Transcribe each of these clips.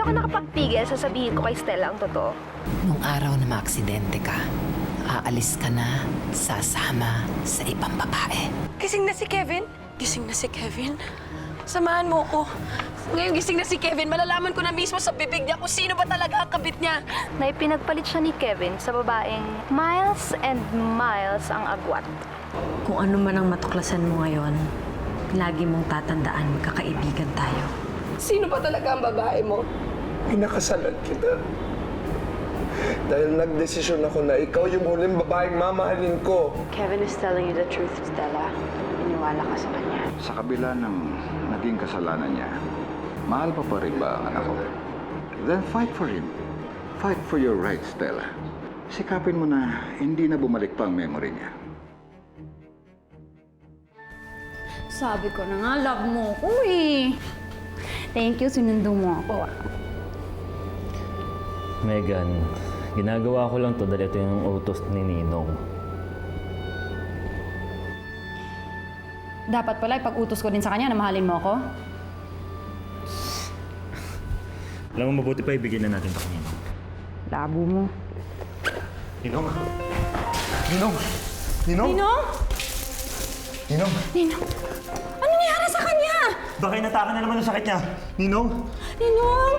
ako nakapagpigil, sasabihin ko kay Stella ang totoo. Nung araw na maaksidente ka, aalis ka na, sasama sa ibang babae. Gising na si Kevin? Gising na si Kevin? Samahan mo ko. Ngayon gising na si Kevin, malalaman ko na mismo sa bibig niya kung sino ba talaga ang kabit niya. Na ipinagpalit siya ni Kevin sa babaeng miles and miles ang agwat. Kung ano man ang matuklasan mo ngayon, lagi mong tatandaan magkakaibigan tayo. Sino ba talaga ang babae mo? Pinakasalan kita. Dahil nagdesisyon ako na ikaw yung huling babaeng mamahalin ko. Kevin is telling you the truth, Stella. Iniwala ka sa kanya. Sa kabila ng naging kasalanan niya, mahal pa rin ba ang anak ko? Then fight for him. Fight for your rights, Stella. Sikapin mo na hindi na bumalik pa ang memory niya. Sabi ko na nga, love mo ko eh. Thank you, sinundo mo ako. Megan, ginagawa ko lang to dahil ito yung utos ni Ninong. Dapat pala ipag-utos ko din sa kanya na mahalin mo ako. Alam mo, mabuti pa ibigay na natin ito kay Ninong. Labo mo. Ninong! Ninong! Ninong! Ninong? Ninong! Ninong? Ano nangyari sa kanya? Baka inatakan na naman ang sakit niya. Ninong! Ninong?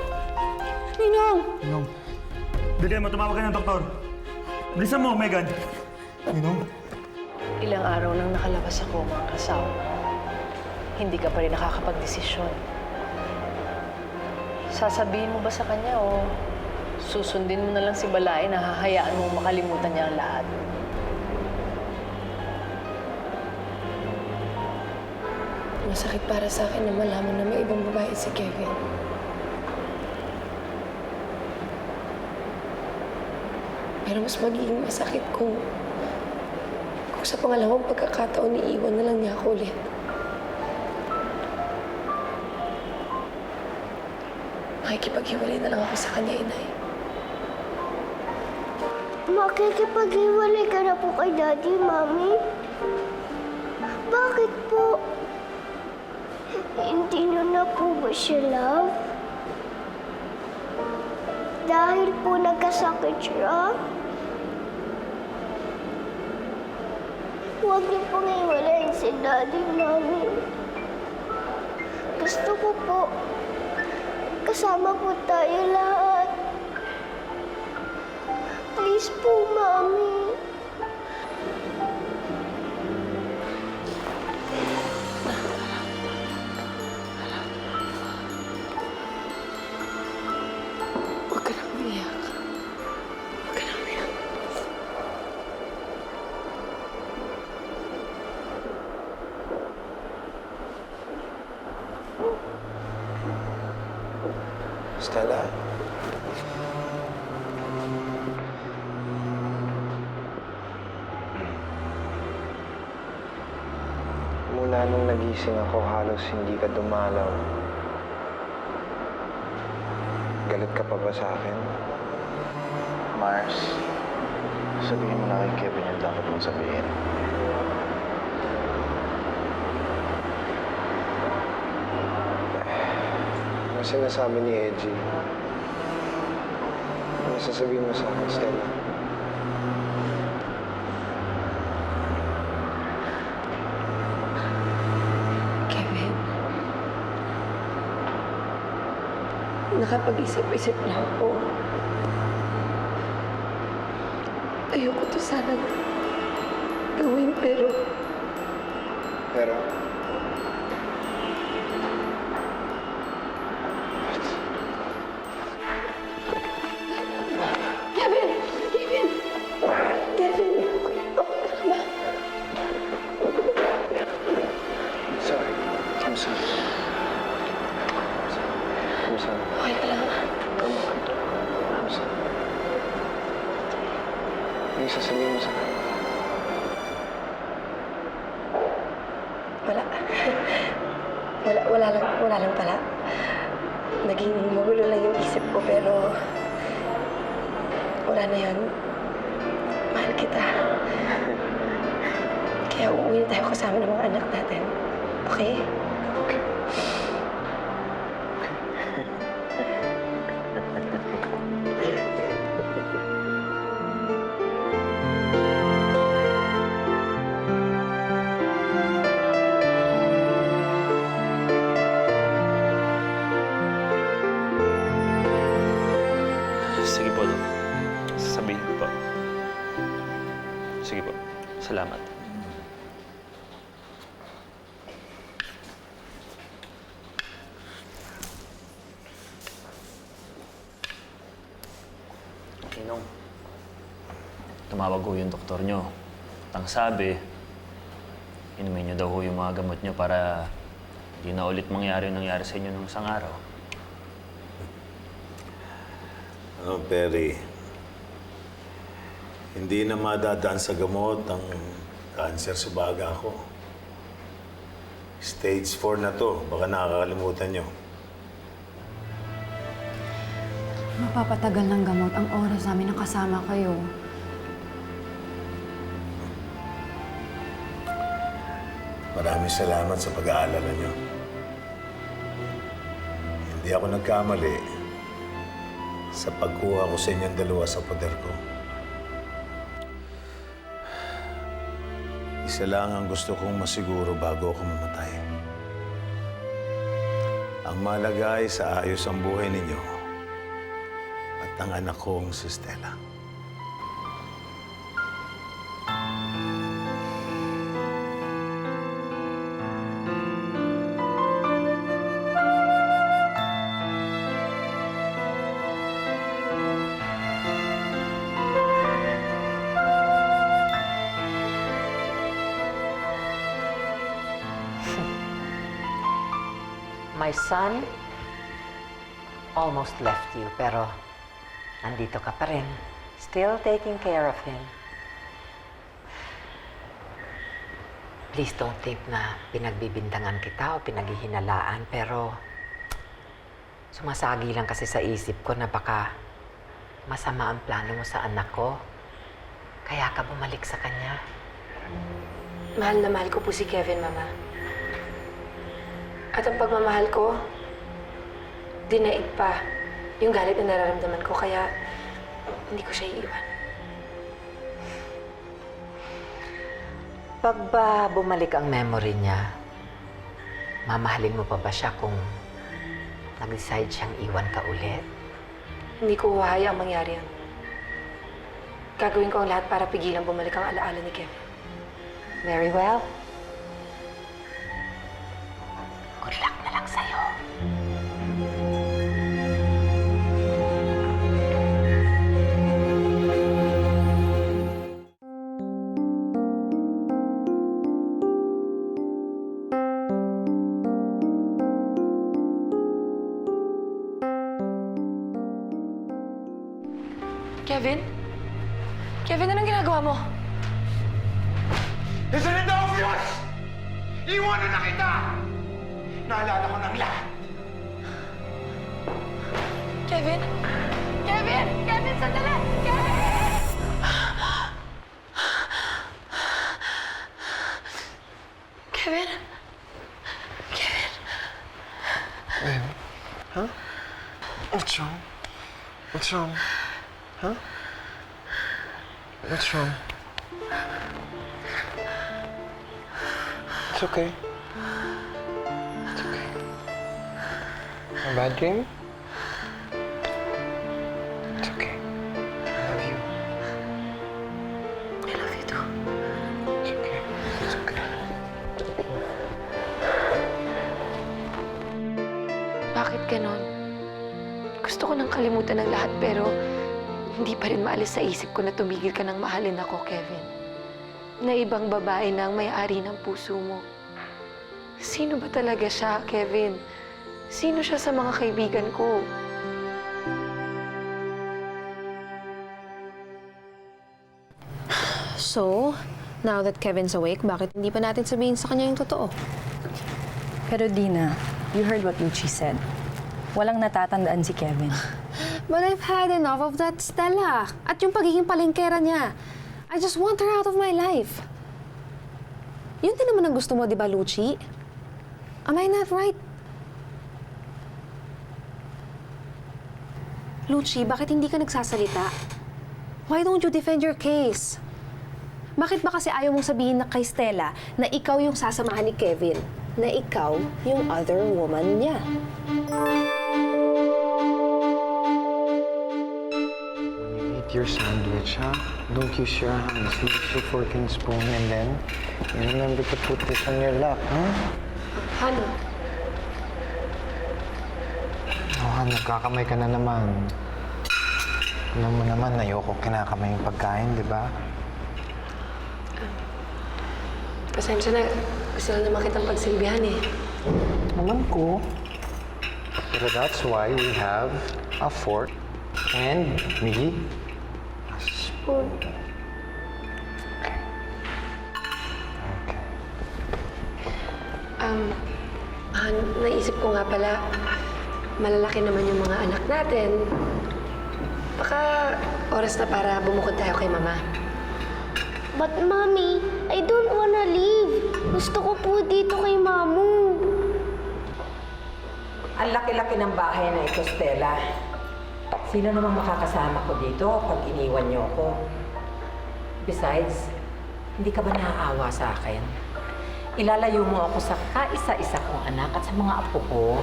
Ninong? Ninong! Bilihan mo, tumawag ka ng doktor. Bilisan mo, Megan. Ninong? Ilang araw nang nakalabas ako mga kasama. Hindi ka pa rin nakakapagdesisyon. Sasabihin mo ba sa kanya o susundin mo na lang si Balay na hahayaan mong makalimutan niya ang lahat? Masakit para sa akin na malaman na may ibang babae si Kevin. Pero mas magiging masakit kung sa pangalawang pagkakataon, iiwan na lang niya ako ulit. Makikipaghiwalay na lang ako sa kanya, Inay. Makikipaghiwalay ka na po kay Daddy, Mami? Bakit po? Hindi niyo na po ba siya love? Dahil po nagkasakit siya? Huwag niyo pong iwalayin si Daddy, Mami. Gusto ko po, kasama po tayo lahat. Please po, Mami. Huwag ka nang umiyak. Huwag ka nang umiyak. Stella? Mula nung nagising ako, halos hindi ka dumalaw. Galit ka pa ba sa akin? Mars, sabihin mo na kay Kevin yung dapat mong sabihin. Ano sinasabi ni Edgy? Ano sasabihin mo sa akin, Stella? Kevin, nakapag-isip-isip na ako. Ayoko to sana gawin, pero Pero? Kevin! Kevin! Kevin! Okay ka ba? Sorry. I'm sorry. I'm sorry. Okay ka lang. I'm sorry. Ano sasabihin mo sa akin? Wala lang pala. Naging magulo lang yung isip ko, pero wala na yun. Mahal kita. Kaya uuwi na tayo kasama ng mga anak natin. Okay? Okay. Sige po, Dok. Sasabihin ko po. Sige po. Salamat. Ninong, tumawag ho yung doktor nyo. At ang sabi, inumin nyo daw ho yung mga gamot nyo para hindi na ulit mangyari yung nangyari sa inyo nung isang araw. Perry, hindi na madadaan sa gamot ang cancer sa baga ko. Stage 4 na to. Baka nakakalimutan nyo. Mapapatagal ng gamot ang oras namin na kasama kayo. Maraming salamat sa pag-aalala nyo. Hindi ako nagkamali sa pagkuha ko sa inyong dalawa sa poder ko. Isa lang ang gusto kong masiguro bago ako mamatay. Ang malagay sa ayos ang buhay ninyo at ang anak kong si Stella. My son almost left you, pero nandito ka pa rin. Still taking care of him. Please don't think na pinagbibintangan kita o pinaghihinalaan, pero sumasagi lang kasi sa isip ko na baka masama ang plano mo sa anak ko. Kaya ka bumalik sa kanya. Mahal na mahal ko po si Kevin, Mama. At ang pagmamahal ko, dinaig pa yung galit na nararamdaman ko, kaya hindi ko siya iiwan. Pag ba bumalik ang memory niya, mamahalin mo pa ba siya kung nag-decide siyang iwan ka ulit? Hindi ko hahayaang mangyari yan. Gagawin ko ang lahat para pigilan bumalik ang alaala ni Kevin. Very well. Good luck na lang sa'yo. Kevin? Kevin, anong ginagawa mo? Isn't it obvious? Iwanan na kita! Naalala ko ng lahat. Kevin? Kevin! Kevin, sandali! Kevin! Kevin? Kevin? Babe? Huh? What's wrong? What's wrong? Huh? What's wrong? It's okay. It's okay. A bad dream? It's okay. I love you. I love you too. It's okay. It's okay. Bakit ganon? Gusto ko nang kalimutan ng lahat, pero hindi pa rin maalis sa isip ko na tumigil ka nang mahalin ako, Kevin. Na ibang babae na ang may-ari ng puso mo. Sino ba talaga siya, Kevin? Sino siya sa mga kaibigan ko? So, now that Kevin's awake, bakit hindi pa natin sabihin sa kanya yung totoo? Pero Dina, you heard what Lucci said. Walang natatandaan si Kevin. But I've had enough of that, Stella. At yung pagiging palengkera niya. I just want her out of my life. Yun din naman ang gusto mo, di ba, Lucci? Am I not right? Lucci, bakit hindi ka nagsasalita? Why don't you defend your case? Bakit ba kasi ayaw mong sabihin na kay Stella na ikaw yung sasamahan ni Kevin? Na ikaw yung other woman niya? eat your sandwich, huh? Don't use your hands. Use your fork and spoon, and then you remember to put this on your lap, huh? Han, Oh, Han, nagkakamay ka na naman. Alam mo naman, ayoko kinakamay yung pagkain, di ba? pasensya na. Gusto lang naman kitang pagsilbihan eh. Alam ko. Pero that's why we have a fork and me a spoon. Okay. Han, naisip ko nga pala, malalaki naman yung mga anak natin. Baka oras na para bumukod tayo kay Mama. But Mommy, I don't wanna leave. Gusto ko po dito kay Mamu. Ang laki-laki ng bahay na ito, Stella. Sino namang makakasama ko dito pag iniwan niyo ako? Besides, hindi ka ba naaawa sa akin? Ilalayo mo ako sa kaisa-isa kong anak at sa mga apo ko.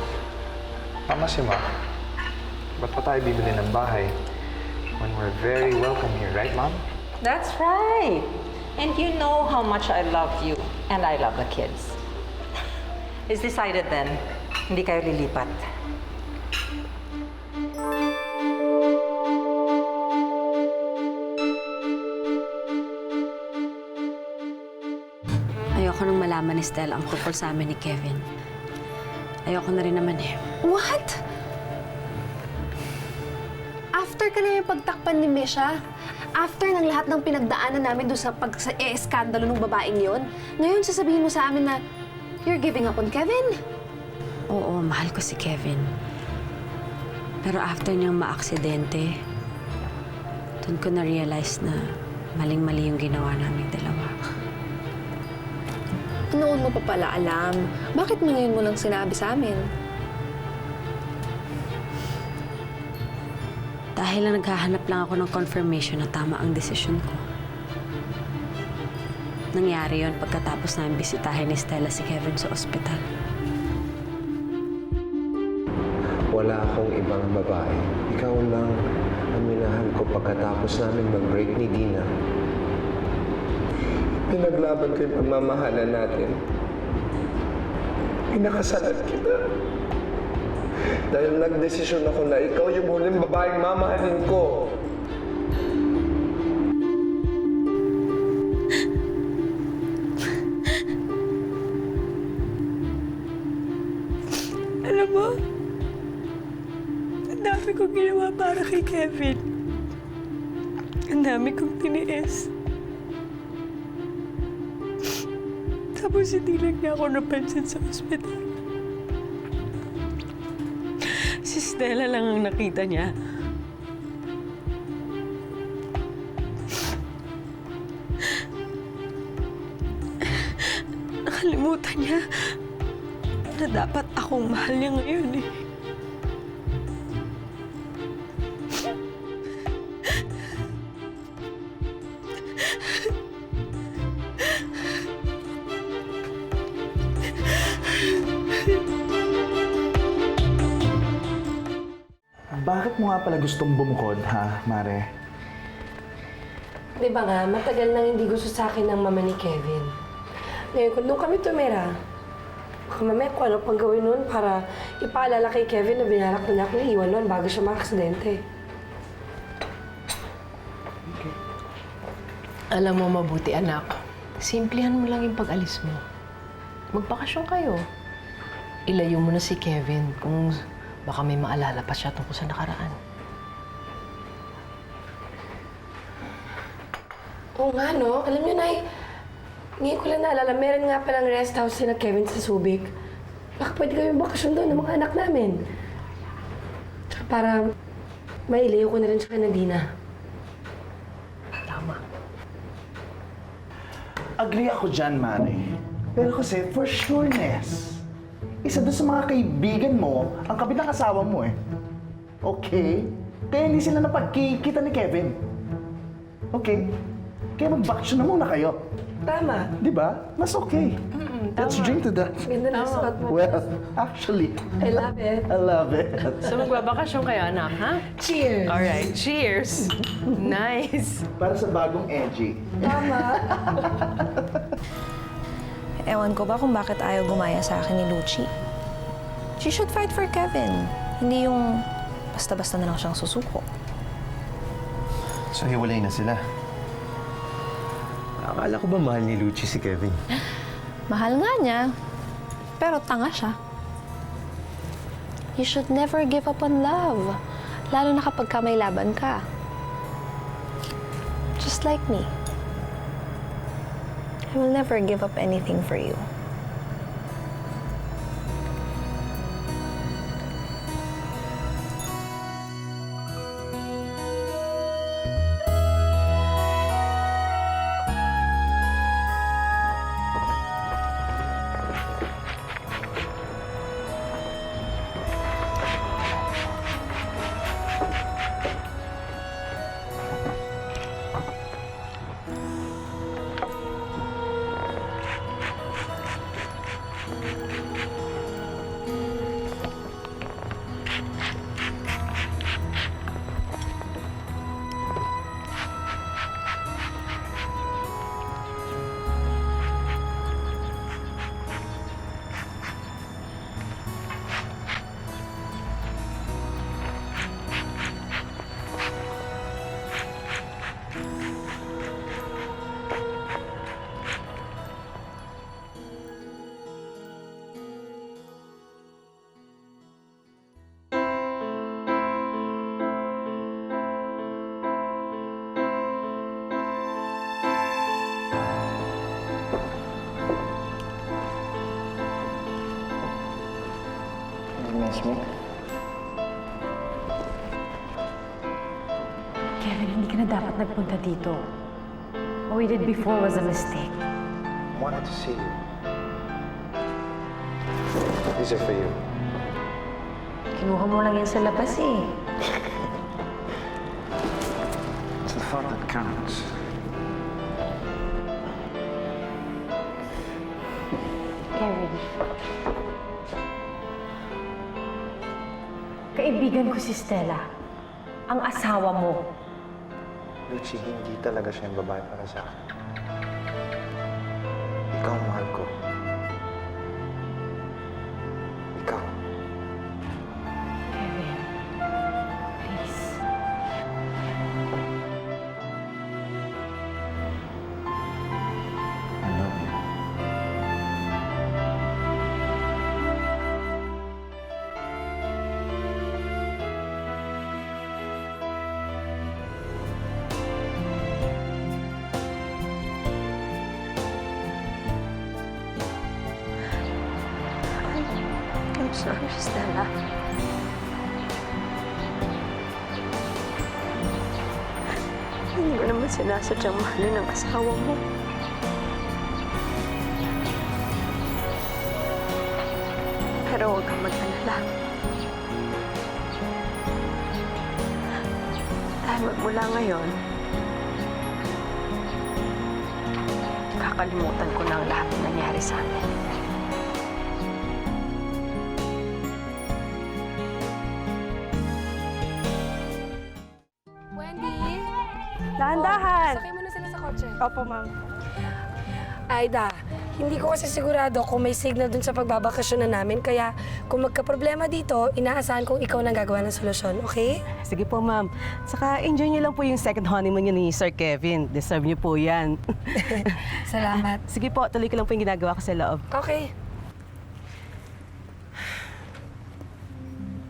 Tama si Ma. Ba't pa tayo bibili ng bahay when we're very welcome here, right, Mom? That's right. And you know how much I love you and I love the kids. It's decided then, hindi kayo lilipat. Ayoko nang malaman ni Stella ang tungkol sa amin ni Kevin. Ayoko na rin naman eh. What? After ka na yung pagtakpan ni Misha, after ng lahat ng pinagdaanan namin doon sa pag-eskandalo ng babaeng yon, ngayon sasabihin mo sa amin na you're giving up on Kevin? Oo, mahal ko si Kevin. Pero after niyang maaksidente, doon ko na-realize na maling-mali yung ginawa naming dalawa. Noon mo pa pala alam. Bakit mo ngayon mo lang sinabi sa amin? Dahil lang naghahanap lang ako ng confirmation na tama ang desisyon ko. Nangyari yon pagkatapos namin bisitahin ni Stella si Kevin sa ospital. Wala akong ibang babae. Ikaw lang ang minahal ko pagkatapos namin mag-break ni Dina. Pinaglaban ko yung pagmamahalan natin. Pinakasalan kita. Dahil nagdesisyon ako na ikaw yung huling babaeng mamahalin ko. Alam mo, ang dami kong ginawa para kay Kevin. Ang dami kong tiniis. Tapos hindi lang niya ako napansin sa ospital. Si Stella lang ang nakita niya. Nakalimutan niya na dapat akong mahal niya ngayon eh. Bakit mo nga pala gustong bumukod, ha, Mare? Di ba nga, matagal nang hindi gusto sa akin ng mama ni Kevin. Ngayon, kung doon kami tumira, baka mamaya kung ano pang gawin nun para ipaalala kay Kevin na binalak na niya akong iiwan nun bago siya makaksidente. Okay. Alam mo mabuti, anak. Simplihan mo lang yung pag-alis mo. Magbakasyon kayo. Ilayo mo na si Kevin kung baka may maalala pa siya tungkol sa nakaraan. Oo nga, no? Alam niyo, Nay, ngayon ko lang naalala, meron nga palang rest house sila Kevin sa Subic. Baka pwede kami bakasyon doon ng mga anak namin. Tsaka para mailayo ko na rin siya na Dina. Tama. Agree ako dyan, Mare. Pero kasi, for sureness, isa doon sa mga kaibigan mo, ang kabit ng asawa mo eh. Okay? Kaya hindi sila napagkikita ni Kevin. Okay? Kaya mag-vacation na muna kayo. Tama. Di ba? Mas okay. Let's drink to that. Ganda na suot mo. Well, actually, I love it. I love it. So magbabakasyon kayo, anak, ha? Cheers! Alright, cheers! Nice! Para sa bagong edgy. Ewan ko ba kung bakit ayaw gumaya sa akin ni Lucci. She should fight for Kevin. Hindi yung basta-basta na lang siyang susuko. So, hiwalay na sila. Akala ko ba mahal ni Lucci si Kevin? Mahal nga niya, pero tanga siya. You should never give up on love, lalo na kapag ka may laban ka. Just like me. I will never give up anything for you. Kevin, hindi ka na dapat nagpunta dito. What we did before was a mistake. I wanted to see you. These are for you. Kinuha mo lang yan sa labas eh. It's the thought that counts. Kevin. Kaibigan ko si Stella. Ang asawa mo. Lucci, hindi talaga siya yung babae para sa akin. Ikaw ang mahal ko. Ikaw. Kevin, please. I love you. I'm sorry, Stella. Hindi ko naman sinasadyang mahalin ang asawa mo. Pero huwag kang mag-alala. Dahil magmula ngayon, kakalimutan ko na ang lahat ng nangyari sa amin. Wendy? Dahan-dahan. Sakay mo na sila sa kotse. Opo, ma'am. Aida, hindi ko kasi sigurado kung may signal dun sa pagbabakasyon na namin. Kaya kung magka-problema dito, inaasahan kong ikaw nang gagawa ng solusyon, okay? Sige po, ma'am. Saka enjoy niyo lang po yung second honeymoon niyo ni Sir Kevin. Deserve niyo po yan. Salamat. Sige po, tuloy ko lang po yung ginagawa ko sa loob. Okay.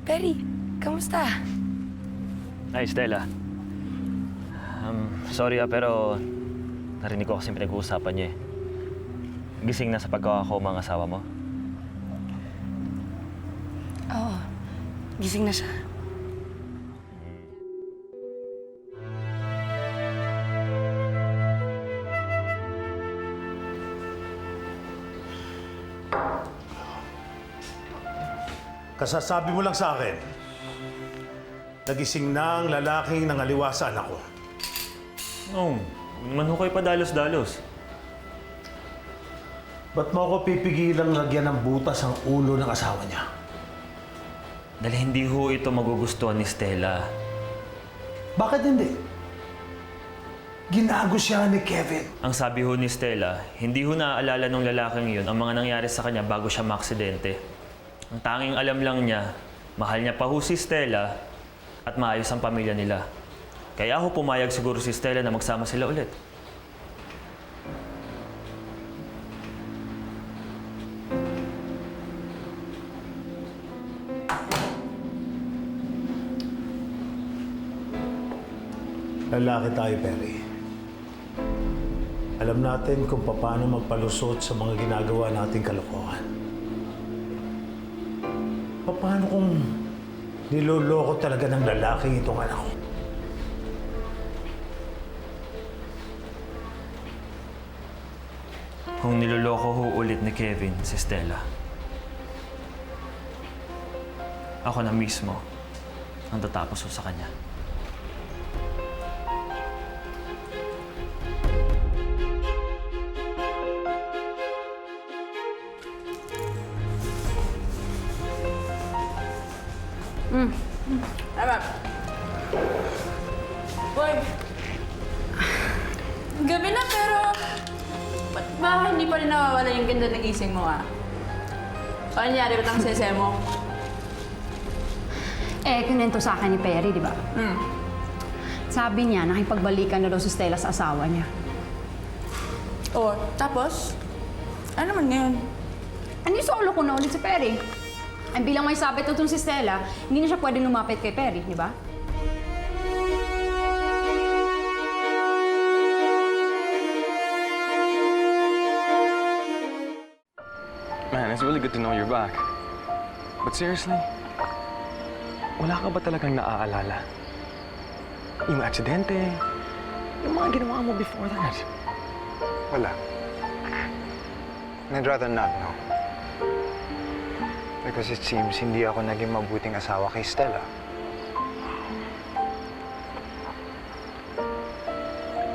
Perry, kamusta? Ay, Stella. Sorry pero narinig ko kasi pinag-uusapan niya eh. Gising na sa pagkakakoma ang asawa mo? Oo, gising na siya. Kasasabi mo lang sa akin, nagising na ang lalaking nangaliwa sa anak ko. Oo, naman ho kayo pa dalos-dalos. Ba't mo ako pipigilang lagyan ng butas ang ulo ng asawa niya? Dahil hindi ho ito magugustuhan ni Stella. Bakit hindi? Ginago siya ni Kevin. Ang sabi ho ni Stella, hindi ho naaalala nung lalaking yun ang mga nangyari sa kanya bago siya maaksidente. Ang tanging alam lang niya, mahal niya pa ho si Stella at maayos ang pamilya nila. Kaya ho pumayag siguro si Stella na magsama sila ulit. Lalaki tayo, Perry. Alam natin kung paano magpalusot sa mga ginagawa nating kalokohan. Paano kung niloloko talaga ng lalaking itong anak ko? Kung niloloko ho ulit ni Kevin si Stella, ako na mismo ang tatapos ho sa kanya. Tama. Boy. Gabi na pero ba't ba hindi pa rin nawawala yung ganda ng gising mo Ano nangyari? Ba't ang sese mo? Kinento sa akin ni Perry, di ba? Sabi niya, nakipagbalikan na daw si Stella sa asawa niya. Tapos? Ano naman ngayon? Solo ko na ulit si Perry. Ang bilang may sabit na itong si Stella, hindi na siya pwede lumapit kay Perry, di ba? Man, it's really good to know you're back. But seriously, wala ka ba talagang naaalala? Yung aksidente, yung mga ginawa mo before that. Wala. And I'd rather not know. Because it seems hindi ako naging mabuting asawa kay Stella.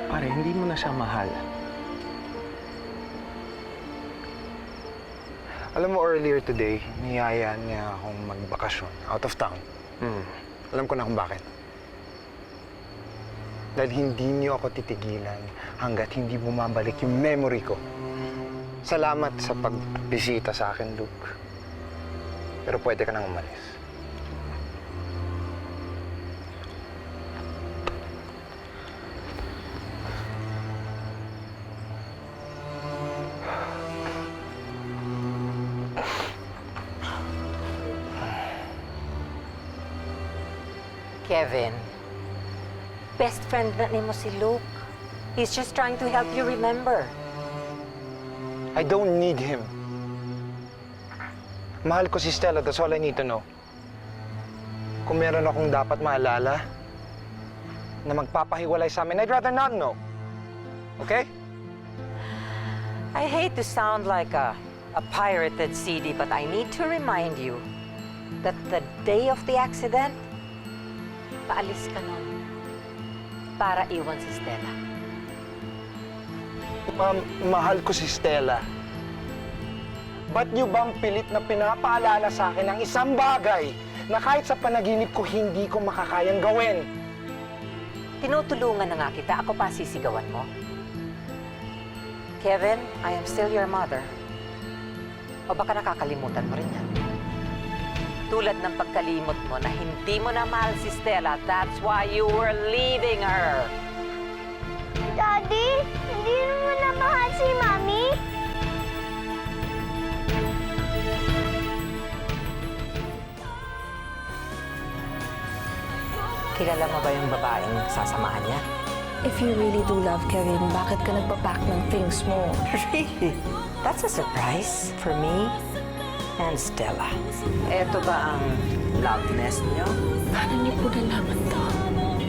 Pare, hindi mo na siya mahal. Alam mo, earlier today, niyaya niya akong magbakasyon out of town. Alam ko na kung bakit. Dahil hindi niyo ako titigilan hanggat hindi bumabalik yung memory ko. Salamat sa pagbisita sa akin, Luke. Pero pwede ka nang umalis. Kevin, best friend na ni mo si Luke. He's just trying to help you remember. I don't need him. Mahal ko si Stella, that's all I need to know. Kung meron akong dapat maalala na magpapahiwalay sa amin, I'd rather not know. Okay? I hate to sound like a pirated CD, but I need to remind you that the day of the accident, paalis ka nun para iwan si Stella. Ma'am, mahal ko si Stella. Ba't niyo bang pilit na pinapaalala sa akin ang isang bagay na kahit sa panaginip ko hindi ko makakayang gawin? Tinutulungan na nga kita, ako pa sisigawan mo. Kevin, I am still your mother. O baka nakakalimutan mo rin yan. Tulad ng pagkalimot mo na hindi mo na mahal si Stella, that's why you were leaving her. Daddy, hindi mo na mahal si Mami? Kilala mo ba yung babaeng sasamahan niya? If you really do love Kevin, bakit ka nagpapack ng things mo? Really? That's a surprise for me and Stella. Eto ba ang love nest niyo? Paano niyo po nalaman to?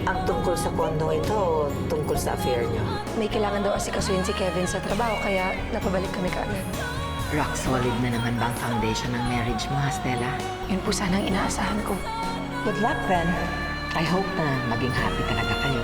Ang tungkol sa kondo ito o tungkol sa affair niyo? May kailangan daw asikasuhin si Kevin sa trabaho, kaya napabalik kami kaagad. Rock solid na naman ba ang foundation ng marriage mo, ha, Stella? Yun po sana ang inaasahan ko. Good luck then. I hope na maging happy talaga kayo.